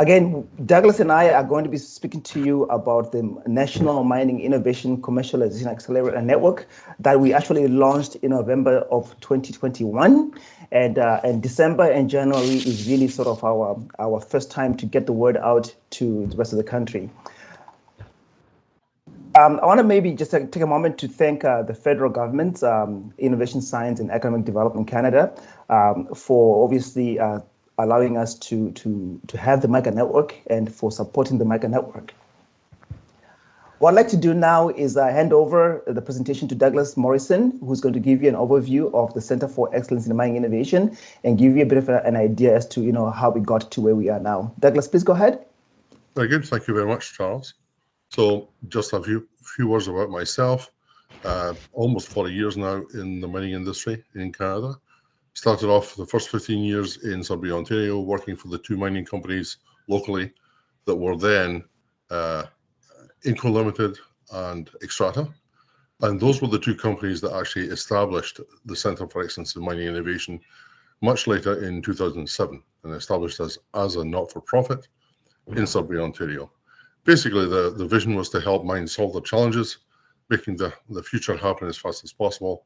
Again, Douglas and I are going to be speaking to you about the National Mining Innovation Commercialization Accelerator Network that we actually launched in November of 2021. And December and January is really sort of our first time to get the word out to the rest of the country. I want to maybe just take a moment to thank the federal government, Innovation, Science and Economic Development Canada, for obviously allowing us to have the MICA network and for supporting the MICA network. What I'd like to do now is hand over the presentation to Douglas Morrison, who's going to give you an overview of the Center for Excellence in Mining Innovation and give you a bit of an idea as to how we got to where we are now. Douglas, please go ahead. Very good. Thank you very much, Charles. So just a few words about myself. Almost 40 years now in the mining industry in Canada. Started off the first 15 years in Sudbury, Ontario, working for the two mining companies locally that were then Inco Limited and Xstrata. And those were the two companies that actually established the Centre for Excellence in Mining Innovation much later in 2007 and established as a not-for-profit in Sudbury, Ontario. Basically, the vision was to help mines solve their challenges, making the future happen as fast as possible.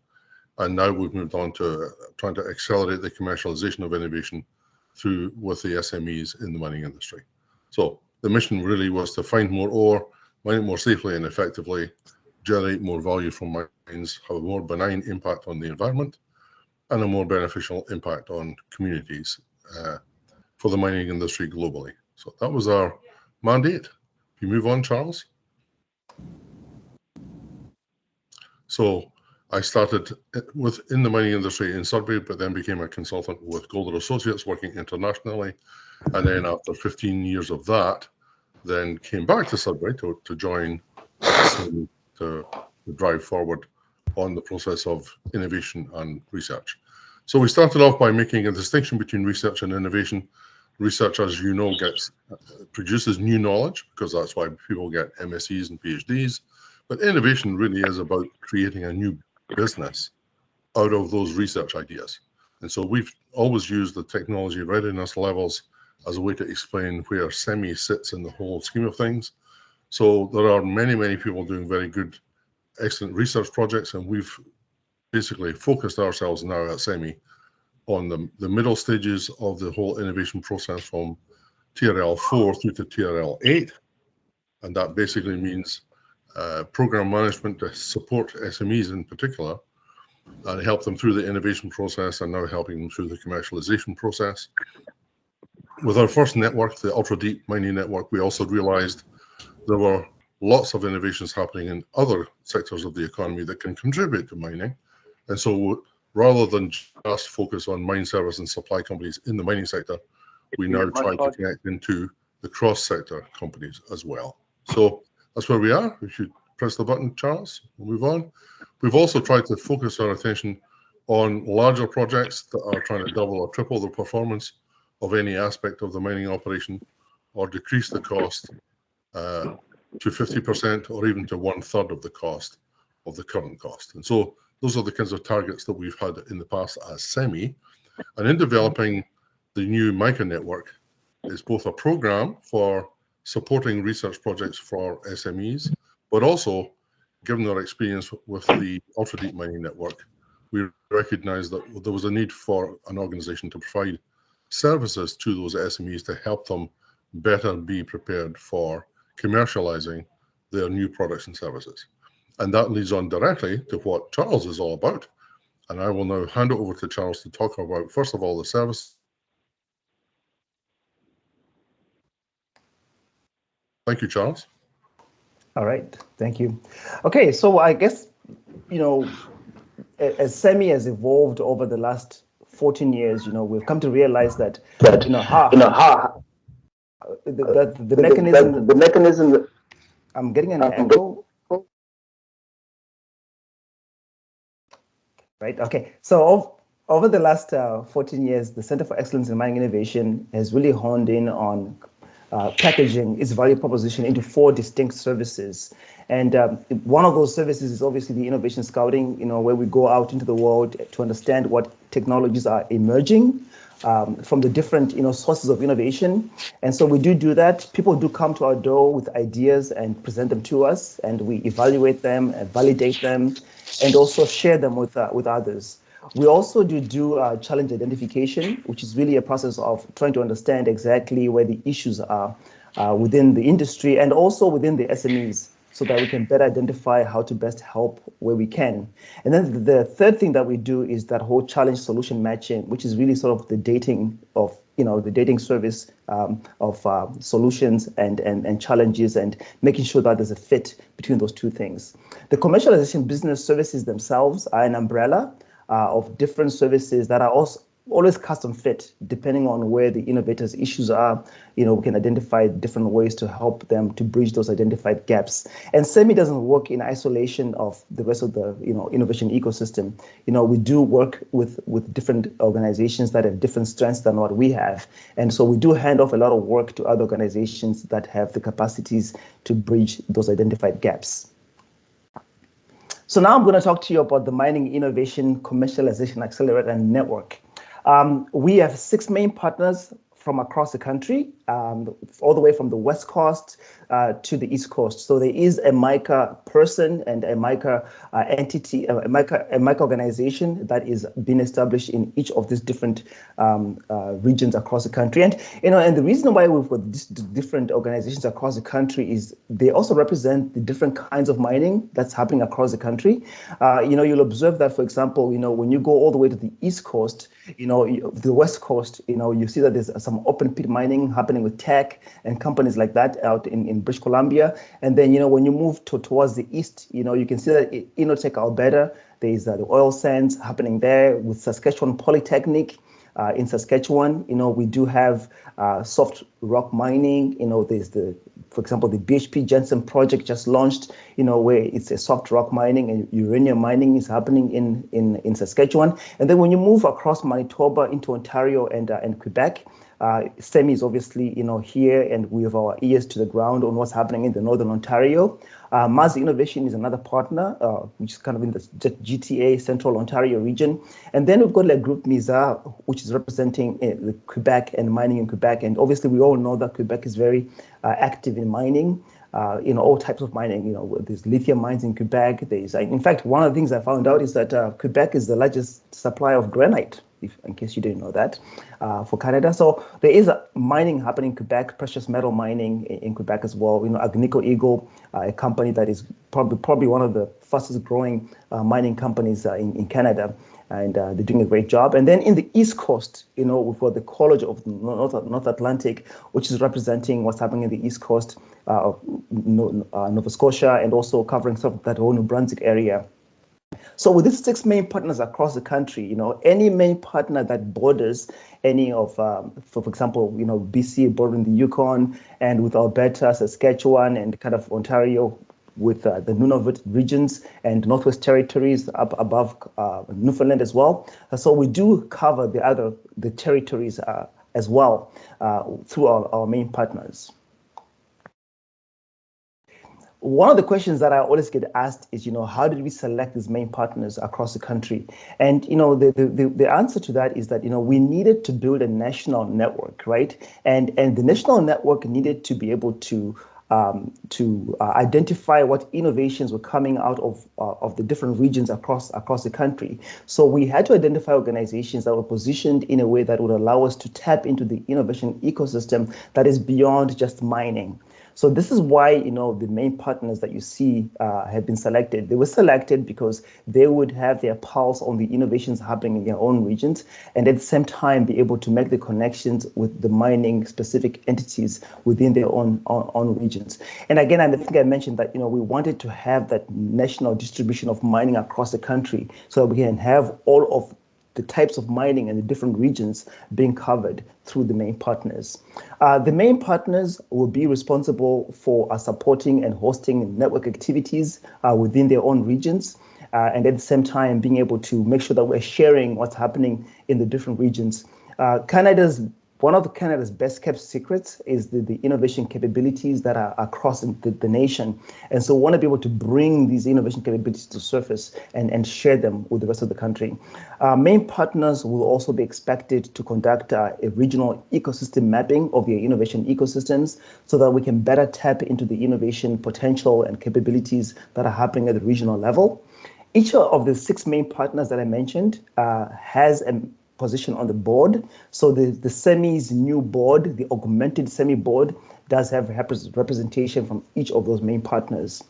And now we've moved on to trying to accelerate the commercialization of innovation with the SMEs in the mining industry. So the mission really was to find more ore, mine it more safely and effectively, generate more value from mines, have a more benign impact on the environment, and a more beneficial impact on communities for the mining industry globally. So that was our mandate. If you move on, Charles. So I started in the mining industry in Sudbury, but then became a consultant with Golder Associates working internationally. And then after 15 years of that, then came back to Sudbury to join CEMI to drive forward on the process of innovation and research. So we started off by making a distinction between research and innovation. Research, as you know, produces new knowledge because that's why people get MScs and PhDs. But innovation really is about creating a new business out of those research ideas. And so we've always used the technology readiness levels as a way to explain where CEMI sits in the whole scheme of things. So there are many, many people doing very good, excellent research projects, and we've basically focused ourselves now at CEMI on the middle stages of the whole innovation process from TRL 4 through to TRL 8. And that basically means program management to support SMEs in particular and help them through the innovation process and now helping them through the commercialization process. With our first network, the Ultra Deep Mining Network, we also realized there were lots of innovations happening in other sectors of the economy that can contribute to mining. And so rather than just focus on mine service and supply companies in the mining sector, we now try to connect into the cross-sector companies as well. So that's where we are. If you press the button, Charles, we'll move on. We've also tried to focus our attention on larger projects that are trying to double or triple the performance of any aspect of the mining operation or decrease the cost to 50% or even to 1/3 of the cost of the current cost. And so those are the kinds of targets that we've had in the past as CEMI. And in developing the new MICA network is both a program for supporting research projects for SMEs, but also, given our experience with the Ultra Deep Mining Network, we recognized that there was a need for an organization to provide services to those SMEs to help them better be prepared for commercializing their new products and services. And that leads on directly to what Charles is all about. And I will now hand it over to Charles to talk about, first of all, the service. Thank you, Charles. All right, thank you. Okay, so I guess, as CEMI has evolved over the last 14 years, we've come to realize that, the mechanism, I'm getting an echo. Right, okay, so over the last 14 years, the Center for Excellence in Mining Innovation has really honed in on packaging its value proposition into 4 distinct services. And one of those services is obviously the innovation scouting, where we go out into the world to understand what technologies are emerging from the different, sources of innovation. And so we do that. People do come to our door with ideas and present them to us, and we evaluate them and validate them, and also share them with others. We also do challenge identification, which is really a process of trying to understand exactly where the issues are within the industry and also within the SMEs, so that we can better identify how to best help where we can. And then the third thing that we do is that whole challenge solution matching, which is really sort of the dating of, the dating service of solutions and challenges, and making sure that there's a fit between those two things. The commercialization business services themselves are an umbrella of different services that are also always custom fit, depending on where the innovators' issues are. We can identify different ways to help them to bridge those identified gaps. And CEMI doesn't work in isolation of the rest of the innovation ecosystem. We do work with different organizations that have different strengths than what we have. And so we do hand off a lot of work to other organizations that have the capacities to bridge those identified gaps. So now I'm going to talk to you about the Mining Innovation Commercialization Accelerator Network. We have 6 main partners from across the country, all the way from the West Coast to the East Coast. So there is a MICA person and a MICA entity, a MICA organization that is being established in each of these different regions across the country. And and the reason why we've got these different organizations across the country is they also represent the different kinds of mining that's happening across the country. You'll observe that, for example, when you go all the way to the East Coast, the West Coast, you see that there's some open pit mining happening with tech and companies like that out in British Columbia. And then, when you move towards the east, you can see that Innotech Alberta, there's the oil sands happening there with Saskatchewan Polytechnic. In Saskatchewan, we do have soft rock mining. There's for example, the BHP Jensen project just launched, where it's a soft rock mining, and uranium mining is happening in Saskatchewan. And then when you move across Manitoba into Ontario and Quebec, CEMI is obviously, here, and we have our ears to the ground on what's happening in the Northern Ontario. Mars Innovation is another partner, which is kind of in the GTA, Central Ontario region. And then we've got like Group MISA, which is representing the Quebec and mining in Quebec. And obviously we all know that Quebec is very active in mining, all types of mining. There's lithium mines in Quebec. In fact, one of the things I found out is that Quebec is the largest supplier of granite, in case you didn't know that, for Canada. So there is mining happening in Quebec, precious metal mining in Quebec as well. Agnico Eagle, a company that is probably one of the fastest growing mining companies in Canada, and they're doing a great job. And then in the East Coast, we've got the College of North Atlantic, which is representing what's happening in the East Coast of Nova Scotia, and also covering some of that whole New Brunswick area. So with these 6 main partners across the country, any main partner that borders any of, for example, BC bordering the Yukon, and with Alberta, Saskatchewan, and kind of Ontario with the Nunavut regions and Northwest Territories up above Newfoundland as well. So we do cover the territories as well through our main partners. One of the questions that I always get asked is, how did we select these main partners across the country? And, the answer to that is that, we needed to build a national network, right? And the national network needed to be able to identify what innovations were coming out of the different regions across the country. So we had to identify organizations that were positioned in a way that would allow us to tap into the innovation ecosystem that is beyond just mining. So this is why, the main partners that you see have been selected. They were selected because they would have their pulse on the innovations happening in their own regions, and at the same time be able to make the connections with the mining specific entities within their own regions. And again, I think I mentioned that, we wanted to have that national distribution of mining across the country so that we can have all of the types of mining and the different regions being covered through the main partners. The main partners will be responsible for supporting and hosting network activities within their own regions, and at the same time being able to make sure that we're sharing what's happening in the different regions. Canada's one of Canada's best kept secrets is the innovation capabilities that are across the nation. And so we want to be able to bring these innovation capabilities to surface and share them with the rest of the country. Main partners will also be expected to conduct a regional ecosystem mapping of their innovation ecosystems so that we can better tap into the innovation potential and capabilities that are happening at the regional level. Each of the 6 main partners that I mentioned has a position on the board. So the CEMI's new board, the augmented CEMI board, does have representation from each of those main partners.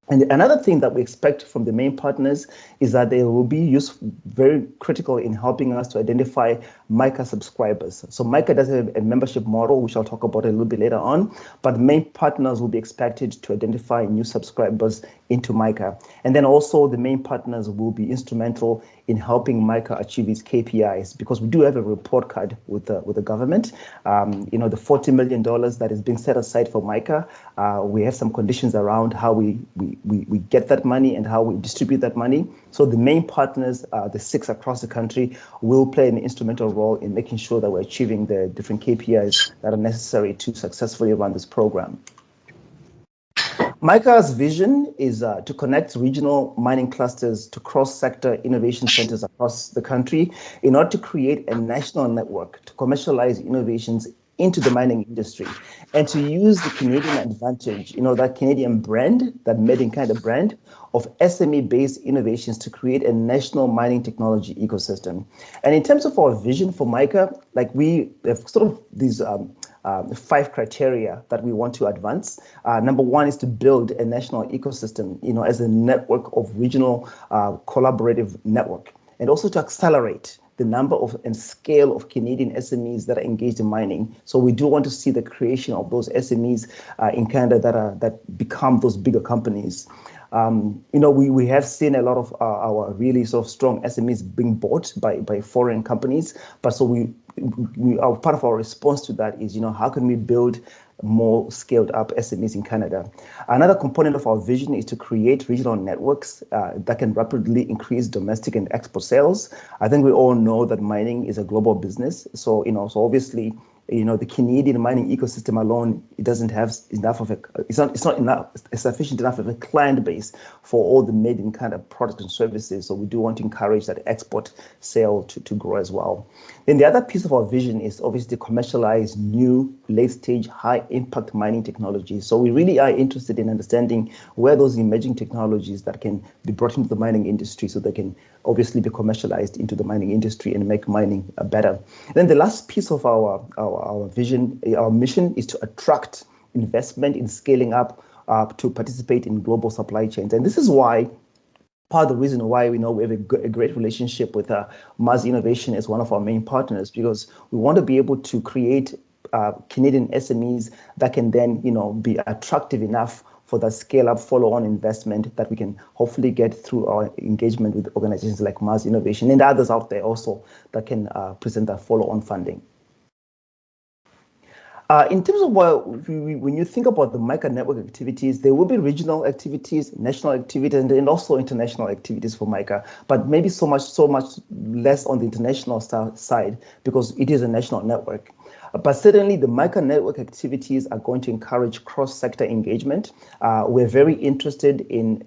And another thing that we expect from the main partners is that they will be very critical in helping us to identify MICA subscribers. So MICA does have a membership model, which I'll talk about a little bit later on, but the main partners will be expected to identify new subscribers into MICA. And then also the main partners will be instrumental in helping MICA achieve its KPIs, because we do have a report card with the government. The $40 million that is being set aside for MICA, we have some conditions around how we get that money and how we distribute that money. So the main partners, the 6 across the country, will play an instrumental role in making sure that we're achieving the different KPIs that are necessary to successfully run this program. MICA's vision is to connect regional mining clusters to cross-sector innovation centers across the country in order to create a national network to commercialize innovations into the mining industry and to use the Canadian advantage, that Canadian brand, that made in Canada brand of SME-based innovations to create a national mining technology ecosystem. And in terms of our vision for MICA, we have sort of these 5 criteria that we want to advance. Number 1 is to build a national ecosystem, as a network of regional collaborative network, and also to accelerate the number of and scale of Canadian SMEs that are engaged in mining. So we do want to see the creation of those SMEs in Canada that become those bigger companies. We have seen a lot of our really sort of strong SMEs being bought by foreign companies, but so our part of our response to that is, how can we build more scaled up SMEs in Canada? Another component of our vision is to create regional networks that can rapidly increase domestic and export sales. I think we all know that mining is a global business. So, so obviously, the Canadian mining ecosystem alone, it doesn't have enough of it's not enough, sufficient enough of a client base for all the made in Canada products and services. So we do want to encourage that export sale to grow as well. Then the other piece of our vision is obviously to commercialize new late-stage, high-impact mining technologies. So we really are interested in understanding where those emerging technologies that can be brought into the mining industry so they can obviously be commercialized into the mining industry and make mining better. Then the last piece of our vision, our mission is to attract investment in scaling up to participate in global supply chains. And this is why part of the reason why we have a great relationship with Mars Innovation as one of our main partners, because we want to be able to create Canadian SMEs that can then, be attractive enough for the scale-up follow-on investment that we can hopefully get through our engagement with organizations like Mars Innovation and others out there also that can present that follow-on funding. In terms of when you think about the MICA network activities, there will be regional activities, national activities, and also international activities for MICA, but maybe so much less on the international side because it is a national network. But certainly the MICA network activities are going to encourage cross-sector engagement. We're very interested in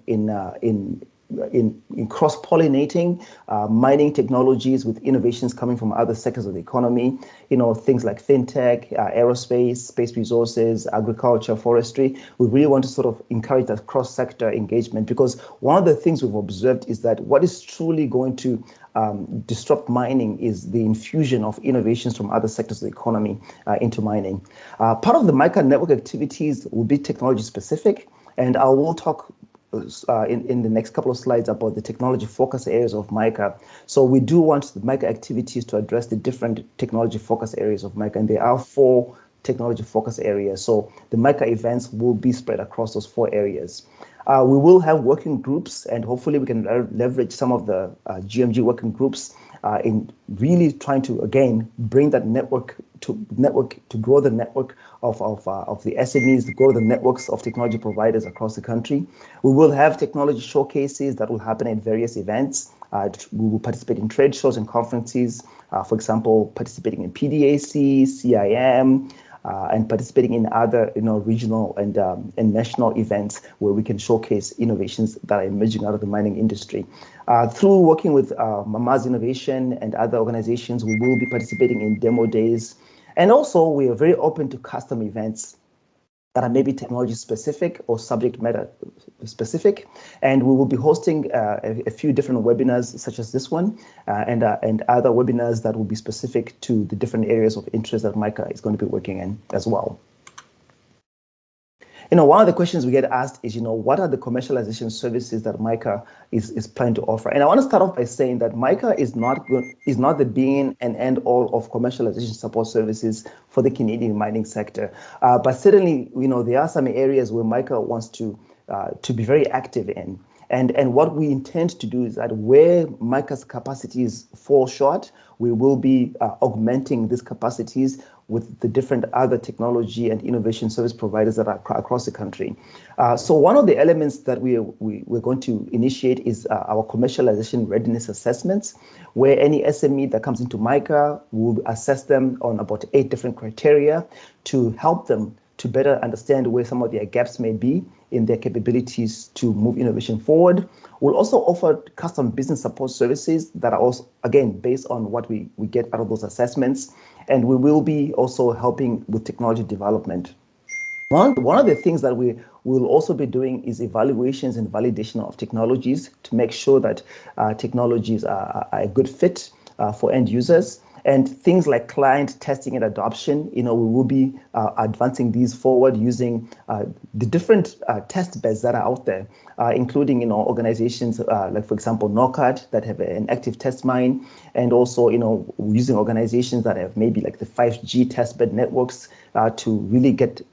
cross-pollinating mining technologies with innovations coming from other sectors of the economy, things like fintech, aerospace, space resources, agriculture, forestry. We really want to sort of encourage that cross-sector engagement, because one of the things we've observed is that what is truly going to disrupt mining is the infusion of innovations from other sectors of the economy into mining. Part of the MICA network activities will be technology specific, and I will talk in the next couple of slides about the technology focus areas of MICA. So we do want the MICA activities to address the different technology focus areas of MICA, and there are 4 technology focus areas. So the MICA events will be spread across those 4 areas. We will have working groups, and hopefully we can leverage some of the GMG working groups in really trying to, again, bring that network to grow the network of the SMEs, to grow the networks of technology providers across the country. We will have technology showcases that will happen at various events. We will participate in trade shows and conferences. For example, participating in PDAC, CIM, and participating in other, regional and national events where we can showcase innovations that are emerging out of the mining industry. Through working with Micas Innovation and other organizations, we will be participating in demo days. And also, we are very open to custom events that are maybe technology specific or subject matter specific. And we will be hosting a few different webinars such as this one and other webinars that will be specific to the different areas of interest that MICA is going to be working in as well. One of the questions we get asked is, what are the commercialization services that MICA is planning to offer? And I want to start off by saying that MICA is not the being and end all of commercialization support services for the Canadian mining sector. But certainly, there are some areas where MICA wants to be very active in. And what we intend to do is that where MICA's capacities fall short, we will be augmenting these capacities with the different other technology and innovation service providers that are across the country. So one of the elements that we're going to initiate is our commercialization readiness assessments, where any SME that comes into MICA, will assess them on about 8 different criteria to help them to better understand where some of their gaps may be in their capabilities to move innovation forward. We'll also offer custom business support services that are also, again, based on what we get out of those assessments. And we will be also helping with technology development. One of the things that we will also be doing is evaluations and validation of technologies to make sure that technologies are a good fit for end users. And things like client testing and adoption, we will be advancing these forward using the different test beds that are out there, including, organizations like, for example, NORCAD that have an active test mine, and also, using organizations that have maybe like the 5G test bed networks to really get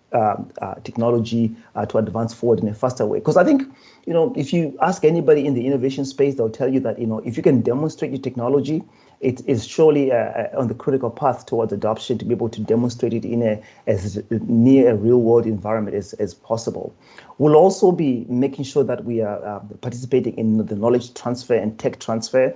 technology to advance forward in a faster way. Because I think, if you ask anybody in the innovation space, they'll tell you that, if you can demonstrate your technology, it is surely on the critical path towards adoption to be able to demonstrate it in as near a real world environment as possible. We'll also be making sure that we are participating in the knowledge transfer and tech transfer.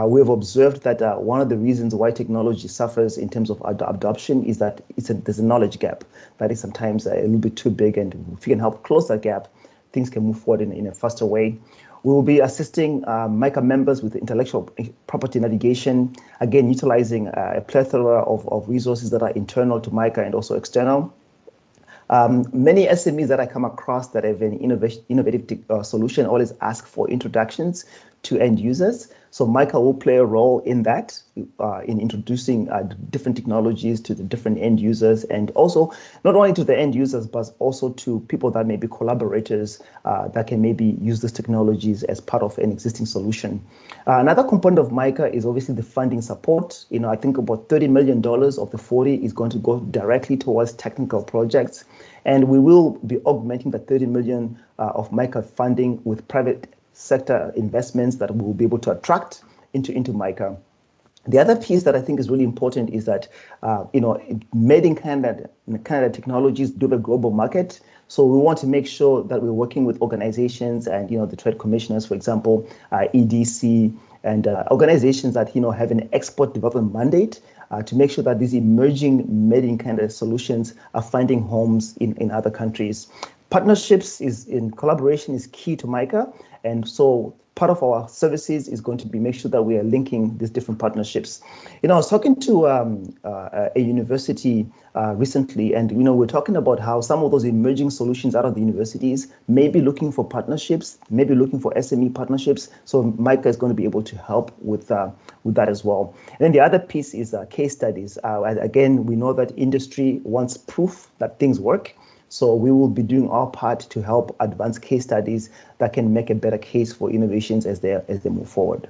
We have observed that one of the reasons why technology suffers in terms of adoption is that there's a knowledge gap that is sometimes a little bit too big. And if you can help close that gap, things can move forward in a faster way. We will be assisting MICA members with intellectual property navigation, again, utilizing a plethora of resources that are internal to MICA and also external. Many SMEs that I come across that have an innovative solution always ask for introductions to end users. So MICA will play a role in that, in introducing different technologies to the different end users, and also not only to the end users, but also to people that may be collaborators that can maybe use these technologies as part of an existing solution. Another component of MICA is obviously the funding support. I think about $30 million of the 40 is going to go directly towards technical projects. And we will be augmenting the 30 million of MICA funding with private sector investments that we'll be able to attract into MICA. The other piece that I think is really important is that, made in Canada technologies do the global market. So we want to make sure that we're working with organizations and, the trade commissioners, for example, EDC, and organizations that, have an export development mandate to make sure that these emerging made in Canada solutions are finding homes in other countries. Partnerships in collaboration is key to MICA. And so part of our services is going to be make sure that we are linking these different partnerships. I was talking to a university recently, and we're talking about how some of those emerging solutions out of the universities may be looking for partnerships, maybe looking for SME partnerships. So MICA is going to be able to help with that as well. And then the other piece is case studies. Again, we know that industry wants proof that things work. So we will be doing our part to help advance case studies that can make a better case for innovations as they move forward.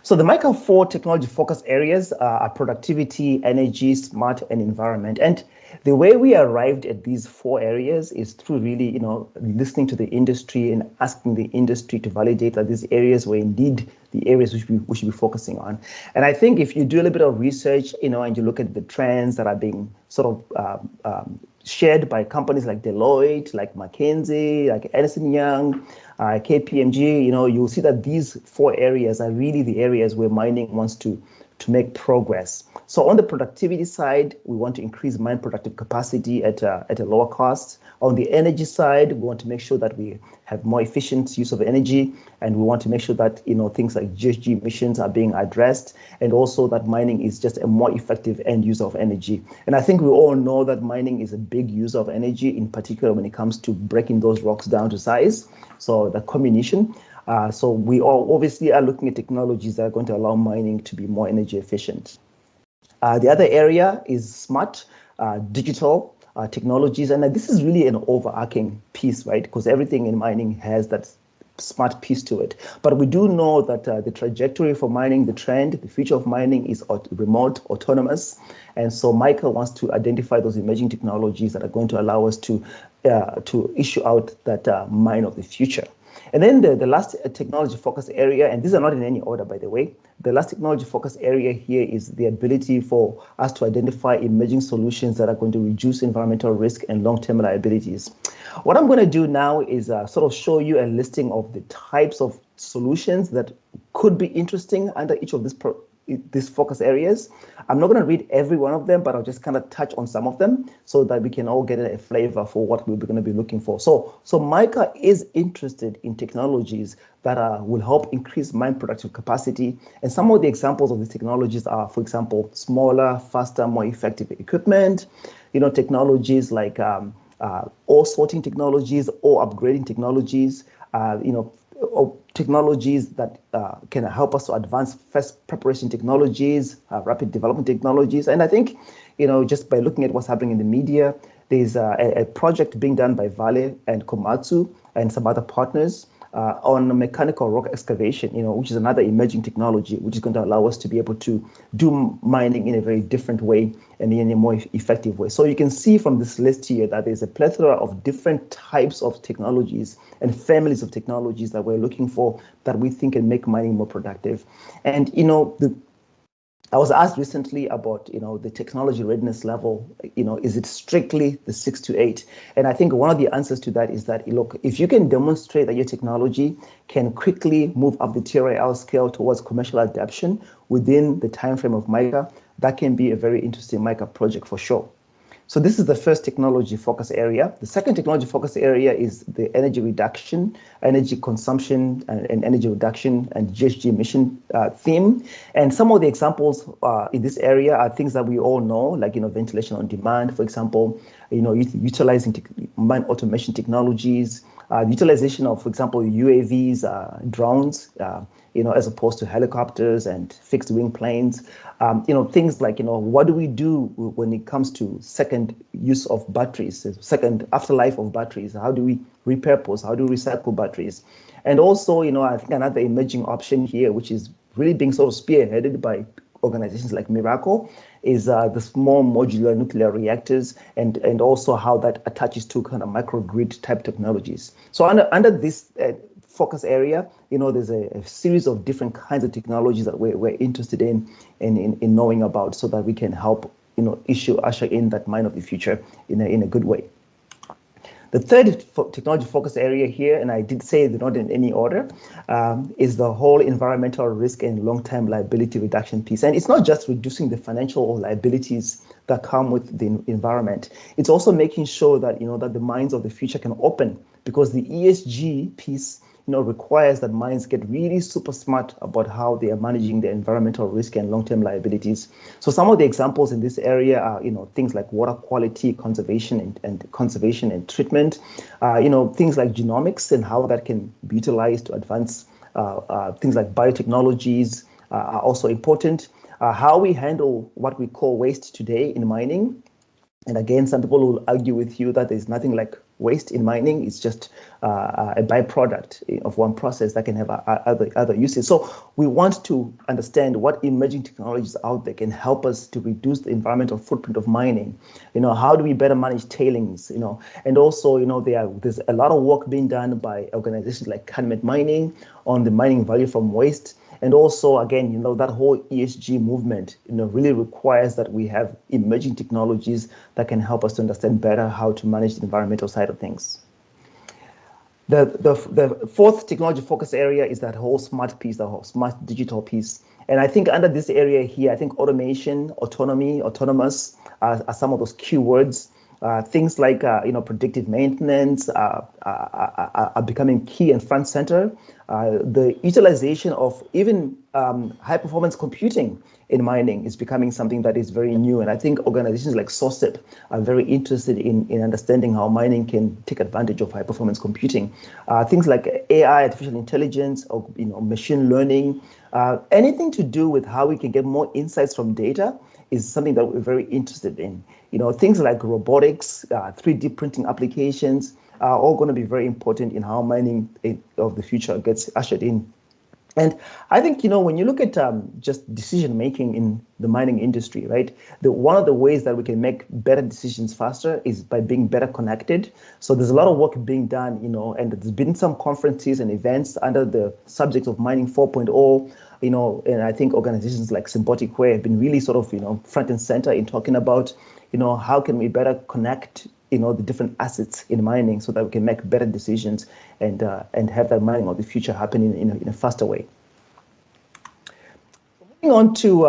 So the MICA 4 technology focus areas are productivity, energy, smart, and environment. And the way we arrived at these 4 areas is through really, listening to the industry and asking the industry to validate that these areas were indeed the areas we should be focusing on. And I think if you do a little bit of research, and you look at the trends that are being sort of shared by companies like Deloitte, like McKinsey, like Ernst & Young, KPMG. You'll see that these 4 areas are really the areas where mining wants to make progress. So on the productivity side, we want to increase mine productive capacity at a lower cost. On the energy side, we want to make sure that we have more efficient use of energy, and we want to make sure that things like GHG emissions are being addressed, and also that mining is just a more effective end use of energy. And I think we all know that mining is a big user of energy, in particular when it comes to breaking those rocks down to size, so the comminution. So we all obviously are looking at technologies that are going to allow mining to be more energy efficient. The other area is smart digital technologies, and this is really an overarching piece, right? Because everything in mining has that smart piece to it. But we do know that the trajectory for mining, the trend, the future of mining is remote, autonomous. And so MICA wants to identify those emerging technologies that are going to allow us to issue out that mine of the future. And then the last technology focus area, and these are not in any order, by the way, the last technology focus area here is the ability for us to identify emerging solutions that are going to reduce environmental risk and long-term liabilities. What I'm going to do now is sort of show you a listing of the types of solutions that could be interesting under each of these focus areas. I'm not going to read every one of them, but I'll just kind of touch on some of them so that we can all get a flavor for what we're going to be looking for. So MICA is interested in technologies that will help increase mine productive capacity. And some of the examples of these technologies are, for example, smaller, faster, more effective equipment, technologies like ore sorting technologies, ore upgrading technologies, technologies that can help us to advance first preparation technologies, rapid development technologies. And I think, just by looking at what's happening in the media, there's a project being done by Vale and Komatsu and some other partners on mechanical rock excavation, which is another emerging technology, which is going to allow us to be able to do mining in a very different way and in a more effective way. So you can see from this list here that there's a plethora of different types of technologies and families of technologies that we're looking for that we think can make mining more productive. And, I was asked recently about, the technology readiness level, is it strictly the 6 to 8? And I think one of the answers to that is that, look, if you can demonstrate that your technology can quickly move up the TRL scale towards commercial adoption within the timeframe of MICA, that can be a very interesting MICA project for sure. So this is the first technology focus area. The second technology focus area is the energy reduction, energy consumption, and energy reduction and GHG emission theme. And some of the examples in this area are things that we all know, like ventilation on demand, for example, utilizing mine automation technologies, utilization of, for example, UAVs, drones, as opposed to helicopters and fixed wing planes. Things like, what do we do when it comes to second use of batteries, second afterlife of batteries? How do we repurpose? How do we recycle batteries? And also, I think another emerging option here, which is really being sort of spearheaded by organizations like Miracle, is the small modular nuclear reactors, and also how that attaches to kind of microgrid type technologies. So under this focus area, there's a series of different kinds of technologies that we're interested in knowing about, so that we can help usher in that mine of the future in a good way. The third technology focus area here, and I did say they're not in any order, is the whole environmental risk and long-term liability reduction piece. And it's not just reducing the financial liabilities that come with the environment. It's also making sure that that the mines of the future can open, because the ESG piece requires that mines get really super smart about how they are managing their environmental risk and long-term liabilities. So some of the examples in this area are, things like water quality conservation and conservation and treatment, things like genomics and how that can be utilized to advance things like biotechnologies are also important. How we handle what we call waste today in mining. And again, some people will argue with you that there's nothing like waste in mining. It's just a byproduct of one process that can have other uses. So we want to understand what emerging technologies out there can help us to reduce the environmental footprint of mining. How do we better manage tailings? And also, there's a lot of work being done by organizations like Calumet Mining on the mining value from waste. And also, again, that whole ESG movement, really requires that we have emerging technologies that can help us to understand better how to manage the environmental side of things. The fourth technology focus area is that whole smart piece, the whole smart digital piece. And I think under this area here, I think automation, autonomy, autonomous are some of those keywords. Things like predictive maintenance are becoming key and front center. The utilization of even high performance computing in mining is becoming something that is very new. And I think organizations like SOCIP are very interested in understanding how mining can take advantage of high performance computing. Things like AI, artificial intelligence, or machine learning, anything to do with how we can get more insights from data is something that we're very interested in. Things like robotics, 3D printing applications are all going to be very important in how mining of the future gets ushered in. And I think, when you look at just decision making in the mining industry, right, one of the ways that we can make better decisions faster is by being better connected. So there's a lot of work being done, and there's been some conferences and events under the subject of mining 4.0. And I think organizations like Symbiotic Way have been really sort of, front and center in talking about, how can we better connect, the different assets in mining so that we can make better decisions and have that mining of the future happen in a faster way. Moving on to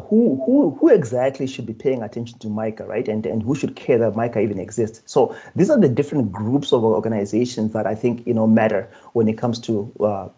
who exactly should be paying attention to MICA, right? And who should care that MICA even exists. So these are the different groups of organizations that I think matter when it comes to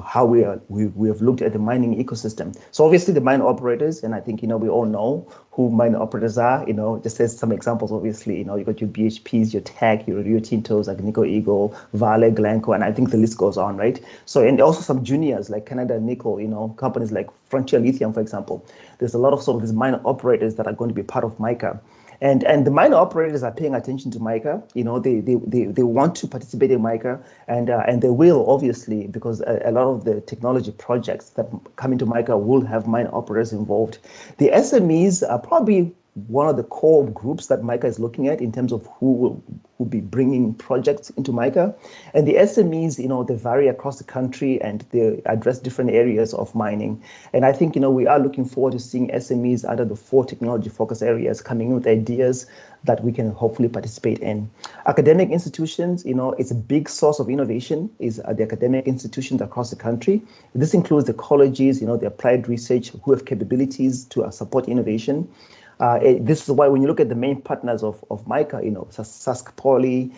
how we have looked at the mining ecosystem. So obviously the mine operators, and I think we all know who mine operators are. Just as some examples, obviously, you got your BHPs, your Teck, your Rio Tintos, Agnico Eagle, Vale, Glencore, and I think the list goes on, right? So, and also some juniors like Canada Nickel, companies like Frontier Lithium, for example. There's a lot of sort of these mine operators that are going to be part of MICA. And the mine operators are paying attention to MICA. They want to participate in MICA, and they will, obviously, because a lot of the technology projects that come into MICA will have mine operators involved. The SMEs are probably one of the core groups that MICA is looking at in terms of who will be bringing projects into MICA. And the SMEs, they vary across the country and they address different areas of mining. And I think, we are looking forward to seeing SMEs under the 4 technology focus areas coming in with ideas that we can hopefully participate in. Academic institutions, it's a big source of innovation is the academic institutions across the country. This includes the colleges, the applied research who have capabilities to support innovation. This is why when you look at the main partners of MICA, Sask Poly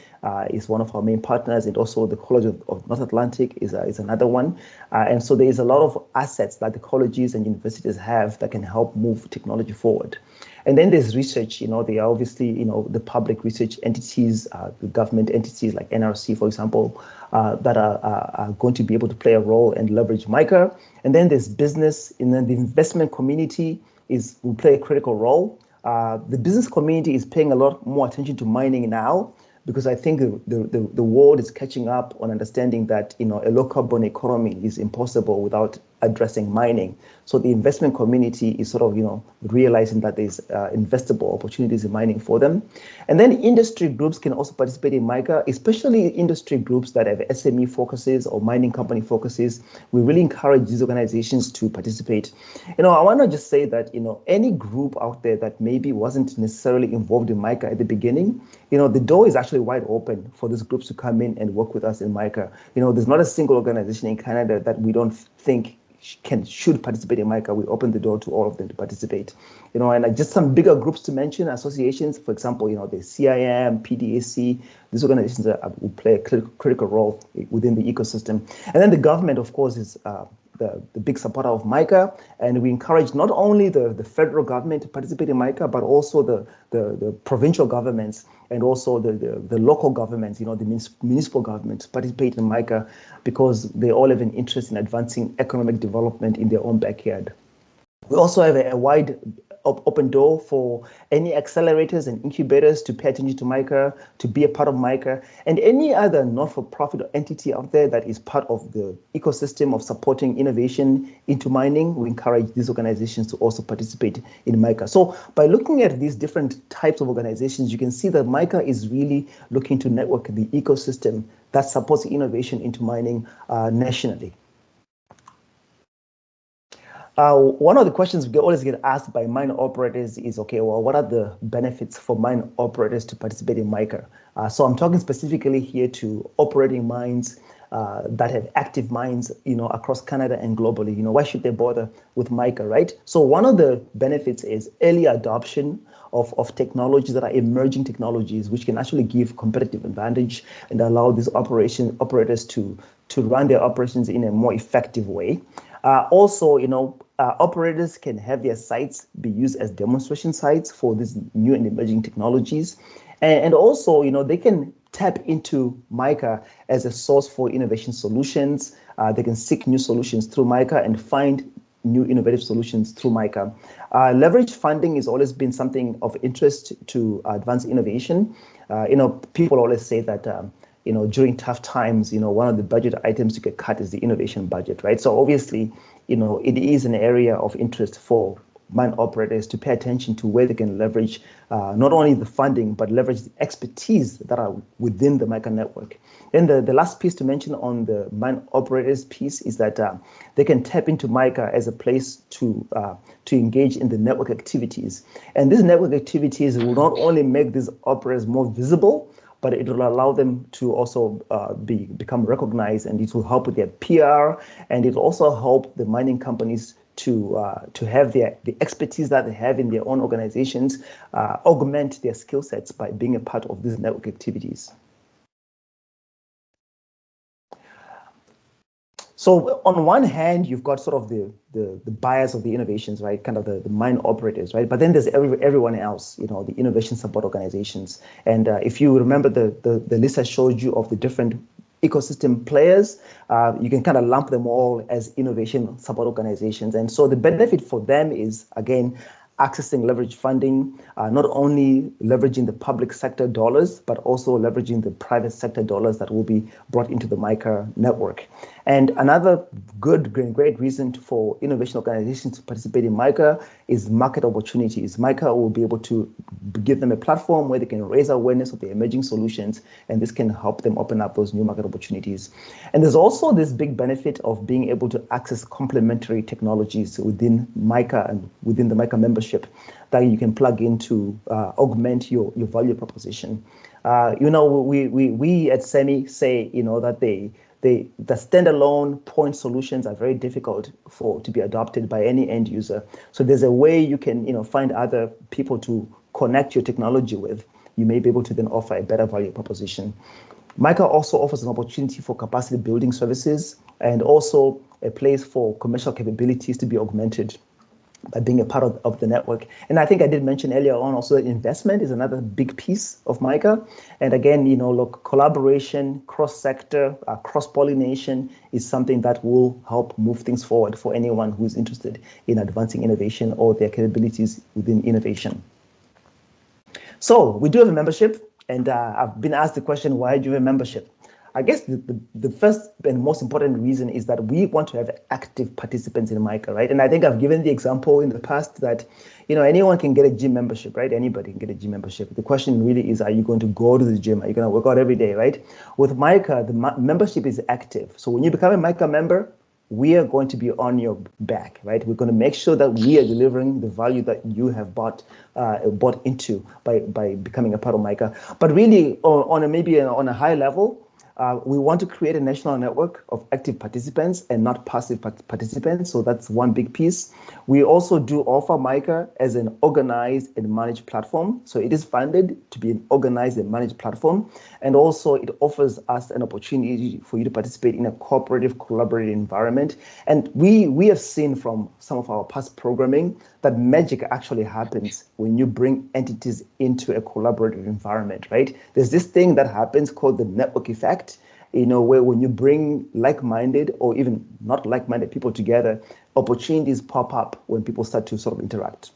is one of our main partners, and also the College of North Atlantic is another one. And so there is a lot of assets that the colleges and universities have that can help move technology forward. And then there's research, they are obviously, the public research entities, the government entities like NRC, for example, that are going to be able to play a role and leverage MICA. And then there's business, and then the investment community will play a critical role. The business community is paying a lot more attention to mining now, because I think the world is catching up on understanding that a low carbon economy is impossible without addressing mining. So the investment community is sort of realizing that there's investable opportunities in mining for them. And then industry groups can also participate in MICA, especially industry groups that have SME focuses or mining company focuses. We really encourage these organizations to participate. I want to just say that any group out there that maybe wasn't necessarily involved in MICA at the beginning, the door is actually wide open for these groups to come in and work with us in MICA. There's not a single organization in Canada that we don't think should participate in MICA. We open the door to all of them to participate. And just some bigger groups to mention, associations, for example, the CIM, PDAC, these organizations will play a critical role within the ecosystem. And then the government, of course, is the big supporter of MICA, and we encourage not only the federal government to participate in MICA, but also the provincial governments and also the local governments, the municipal governments participate in MICA because they all have an interest in advancing economic development in their own backyard. We also have a wide open door for any accelerators and incubators to pay attention to MICA, to be a part of MICA, and any other not-for-profit entity out there that is part of the ecosystem of supporting innovation into mining. We encourage these organizations to also participate in MICA. So by looking at these different types of organizations, you can see that MICA is really looking to network the ecosystem that supports innovation into mining nationally. One of the questions we always get asked by mine operators is, okay, well, what are the benefits for mine operators to participate in MICA? So I'm talking specifically here to operating mines that have active mines, across Canada and globally. Why should they bother with MICA, right? So one of the benefits is early adoption of technologies that are emerging technologies, which can actually give competitive advantage and allow these operators to run their operations in a more effective way. Also, operators can have their sites be used as demonstration sites for these new and emerging technologies. And also, they can tap into MICA as a source for innovation solutions. They can seek new solutions through MICA and find new innovative solutions through MICA. Leverage funding has always been something of interest to advance innovation. People always say that during tough times, one of the budget items you get cut is the innovation budget, right? So obviously, it is an area of interest for mine operators to pay attention to where they can leverage not only the funding, but leverage the expertise that are within the MICA network. Then the last piece to mention on the mine operators piece is that they can tap into MICA as a place to engage in the network activities. And these network activities will not only make these operators more visible, but it will allow them to also become recognized, and it will help with their PR, and it will also help the mining companies to have the expertise that they have in their own organizations augment their skill sets by being a part of these network activities. So on one hand, you've got sort of the buyers of the innovations, right? Kind of the mine operators, right? But then there's everyone else, the innovation support organizations. And if you remember the list I showed you of the different ecosystem players, you can kind of lump them all as innovation support organizations. And so the benefit for them is, again, accessing leverage funding, not only leveraging the public sector dollars, but also leveraging the private sector dollars that will be brought into the MICA network. And another great reason for innovation organizations to participate in MICA is market opportunities. MICA will be able to give them a platform where they can raise awareness of the emerging solutions, and this can help them open up those new market opportunities. And there's also this big benefit of being able to access complementary technologies within MICA and within the MICA membership that you can plug in to augment your value proposition. We at CEMI say, that the standalone point solutions are very difficult to be adopted by any end user. So there's a way you can, find other people to connect your technology with. You may be able to then offer a better value proposition. MICA also offers an opportunity for capacity building services and also a place for commercial capabilities to be augmented by being a part of the network. And I think I did mention earlier on also that investment is another big piece of MICA. And again, collaboration, cross-sector, cross-pollination is something that will help move things forward for anyone who's interested in advancing innovation or their capabilities within innovation. So we do have a membership, and I've been asked the question, why do you have a membership? I guess the first and most important reason is that we want to have active participants in MICA, right? And I think I've given the example in the past that, anyone can get a gym membership, right? Anybody can get a gym membership. The question really is, are you going to go to the gym? Are you going to work out every day, right? With MICA, the membership is active. So when you become a MICA member, we are going to be on your back, right? We're going to make sure that we are delivering the value that you have bought into by becoming a part of MICA. But really, on a high level, we want to create a national network of active participants and not passive participants. So that's one big piece. We also do offer MICA as an organized and managed platform. So it is funded to be an organized and managed platform. And also it offers us an opportunity for you to participate in a cooperative, collaborative environment. And we have seen from some of our past programming that magic actually happens when you bring entities into a collaborative environment, right? There's this thing that happens called the network effect, where when you bring like-minded or even not like-minded people together, opportunities pop up when people start to sort of interact.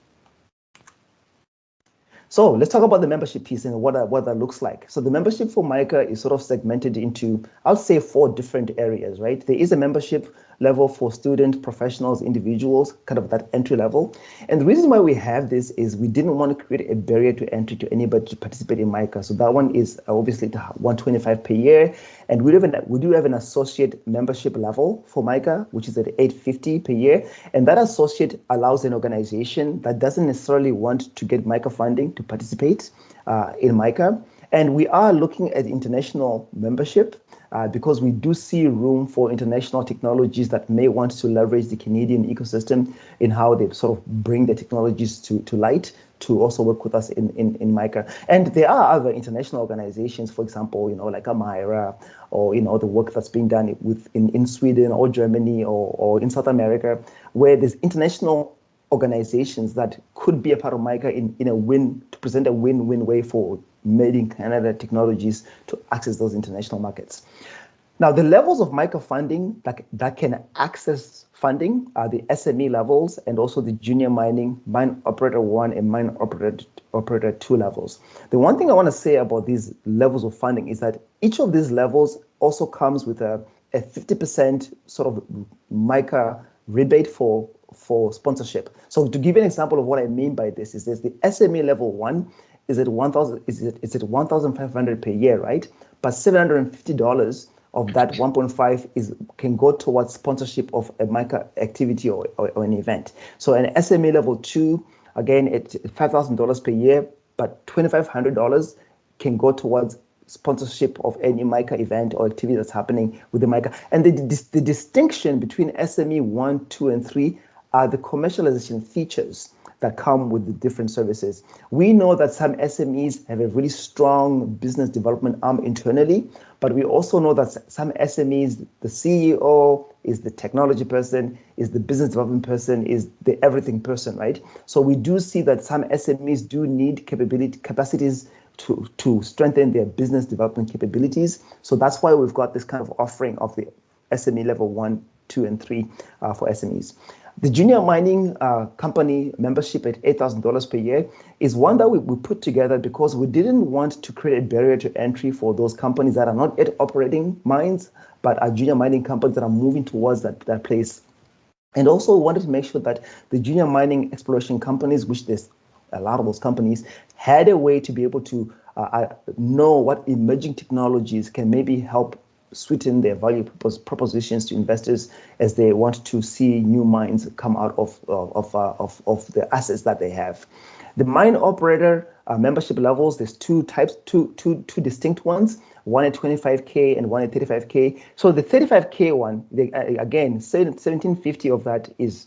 So let's talk about the membership piece and what that looks like. So the membership for MICA is sort of segmented into, I'll say, 4 different areas, right? There is a membership level for students, professionals, individuals, kind of that entry level. And the reason why we have this is we didn't want to create a barrier to entry to anybody to participate in MICA. So that one is obviously $125 per year. And we do have an associate membership level for MICA, which is at $850 per year. And that associate allows an organization that doesn't necessarily want to get MICA funding to participate in MICA. And we are looking at international membership because we do see room for international technologies that may want to leverage the Canadian ecosystem in how they sort of bring the technologies to light to also work with us in MICA. And there are other international organizations, for example, like a MIRA, or the work that's being done in Sweden or Germany or in South America, where there's international organizations that could be a part of MICA to present a win-win way for made in Canada technologies to access those international markets. Now, the levels of MICA funding that can access funding are the SME levels and also the junior mine operator 1 and mine operator 2 levels. The one thing I want to say about these levels of funding is that each of these levels also comes with a 50% sort of MICA rebate for sponsorship. So to give you an example of what I mean by this is the SME level 1 is at $1,500 per year, right? But $750 of that 1.5 can go towards sponsorship of a MICA activity or an event. So an SME level 2, again, it's $5,000 per year, but $2,500 can go towards sponsorship of any MICA event or activity that's happening with the MICA. And the distinction between SME 1, 2, and 3 are the commercialization features that come with the different services. We know that some SMEs have a really strong business development arm internally, but we also know that some SMEs, the CEO is the technology person, is the business development person, is the everything person, right? So we do see that some SMEs do need capacities to strengthen their business development capabilities. So that's why we've got this kind of offering of the SME level 1, 2, and 3 for SMEs. The junior mining company membership at $8,000 per year is one that we put together because we didn't want to create a barrier to entry for those companies that are not yet operating mines, but are junior mining companies that are moving towards that place. And also wanted to make sure that the junior mining exploration companies, which there's a lot of those companies, had a way to be able to know what emerging technologies can maybe help sweeten their value propositions to investors as they want to see new mines come out of the assets that they have. The mine operator membership levels, there's two types, two distinct ones, one at $25K and one at $35K. So the $35K one, again, $1,750 of that is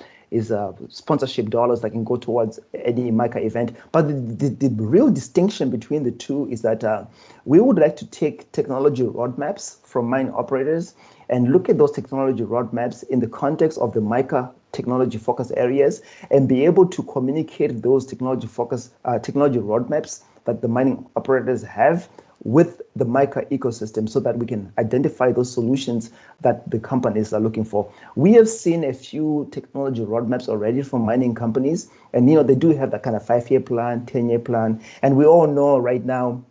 sponsorship dollars that can go towards any MICA event. But the real distinction between the two is that we would like to take technology roadmaps from mine operators and look at those technology roadmaps in the context of the MICA technology focus areas and be able to communicate those technology roadmaps that the mining operators have with the MICA ecosystem so that we can identify those solutions that the companies are looking for. We have seen a few technology roadmaps already from mining companies, and they do have that kind of 5-year plan, 10-year plan. And we all know right now,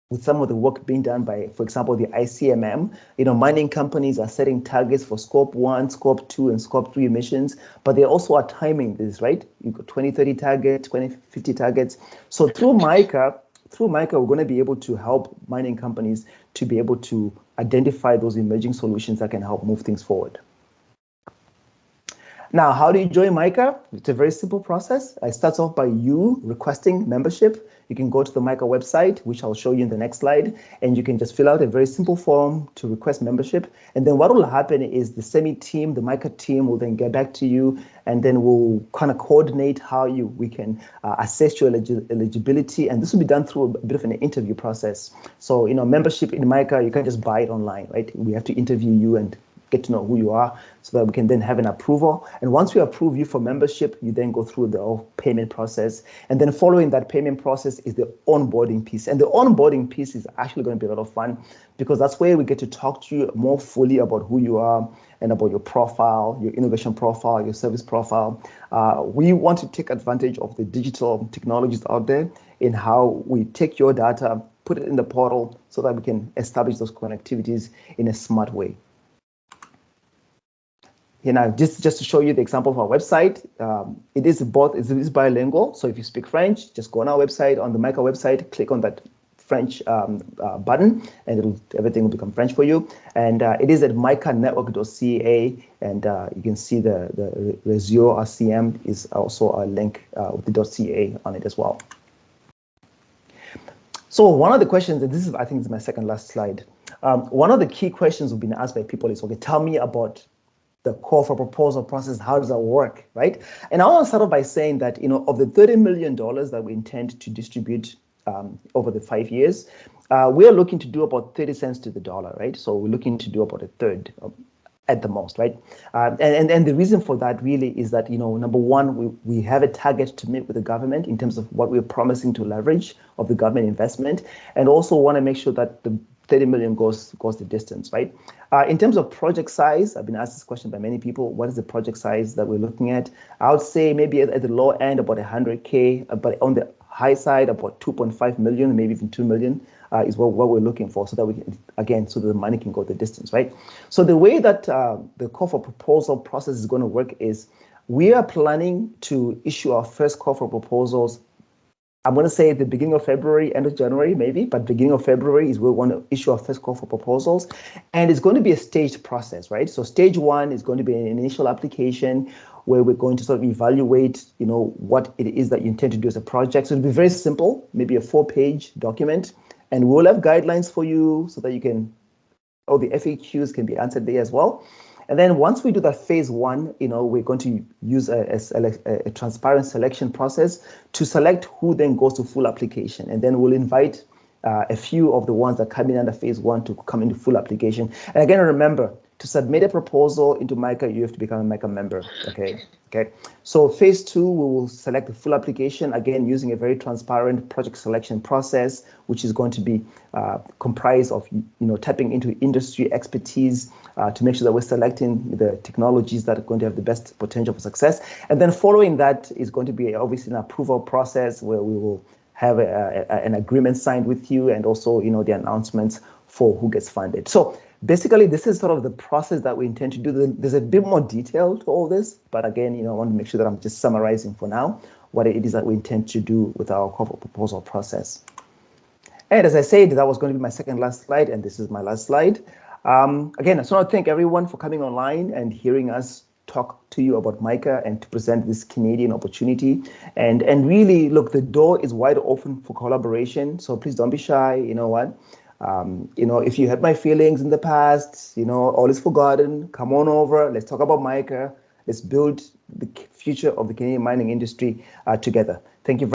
with some of the work being done by, for example, the ICMM, mining companies are setting targets for scope 1, scope 2, and scope 3 emissions, but they also are timing this, right? You've got 2030 targets, 2050 targets. So through MICA, we're going to be able to help mining companies to be able to identify those emerging solutions that can help move things forward. Now, how do you join MICA? It's a very simple process. It starts off by you requesting membership. You can go to the MICA website, which I'll show you in the next slide, and you can just fill out a very simple form to request membership. And then what will happen is the CEMI team, the MICA team, will then get back to you, and then we'll kind of coordinate how we can assess your eligibility. And this will be done through a bit of an interview process. So, membership in MICA, you can't just buy it online, right? We have to interview you and get to know who you are so that we can then have an approval. And once we approve you for membership, you then go through the whole payment process. And then following that payment process is the onboarding piece. And the onboarding piece is actually going to be a lot of fun because that's where we get to talk to you more fully about who you are and about your profile, your innovation profile, your service profile. We want to take advantage of the digital technologies out there in how we take your data, put it in the portal so that we can establish those connectivities in a smart way. just to show you the example of our website, it is bilingual. So if you speak French, just go on our website, on the MICA website, click on that French button, and everything will become French for you. And it is at micanetwork.ca, and you can see the Resio RCM is also a link with the .ca on it as well. So one of the questions, and I think this is my second last slide. One of the key questions we've been asked by people is, okay, tell me about the call for proposal process. How does that work, right? And I want to start off by saying that, of the $30 million that we intend to distribute over the 5 years, we are looking to do about 30 cents to the dollar, right? So we're looking to do about a third at the most, right? And the reason for that really is that, number one, we have a target to meet with the government in terms of what we're promising to leverage of the government investment, and also want to make sure that the 30 million goes the distance, right? In terms of project size, I've been asked this question by many people. What is the project size that we're looking at? I would say maybe at the low end about 100K, but on the high side about 2.5 million, maybe even 2 million is what we're looking for, so that we can, again, so that the money can go the distance, right? So the way that the call for proposal process is going to work is we are planning to issue our first call for proposals. I'm going to say at the beginning of February, end of January, maybe, but beginning of February is we want to issue our first call for proposals. And it's going to be a staged process, right? So stage one is going to be an initial application where we're going to sort of evaluate, what it is that you intend to do as a project. So it'll be very simple, maybe a 4-page document. And we'll have guidelines for you so that all the FAQs can be answered there as well. And then once we do that phase one, we're going to use a transparent selection process to select who then goes to full application. And then we'll invite a few of the ones that come in under phase one to come into full application. And again, remember, to submit a proposal into MICA, you have to become a MICA member, okay? So phase two, we will select the full application, again, using a very transparent project selection process, which is going to be comprised of, tapping into industry expertise to make sure that we're selecting the technologies that are going to have the best potential for success. And then following that is going to be obviously an approval process where we will have an agreement signed with you, and also, the announcements for who gets funded. So basically, this is sort of the process that we intend to do. There's a bit more detail to all this, but again, I want to make sure that I'm just summarizing for now what it is that we intend to do with our call for proposal process. And as I said, that was going to be my second last slide, and this is my last slide. Again, I just want to thank everyone for coming online and hearing us talk to you about MICA and to present this Canadian opportunity. And really, look, the door is wide open for collaboration. So please don't be shy. You know what? If you hurt my feelings in the past, all is forgotten. Come on over. Let's talk about MICA. Let's build the future of the Canadian mining industry together. Thank you.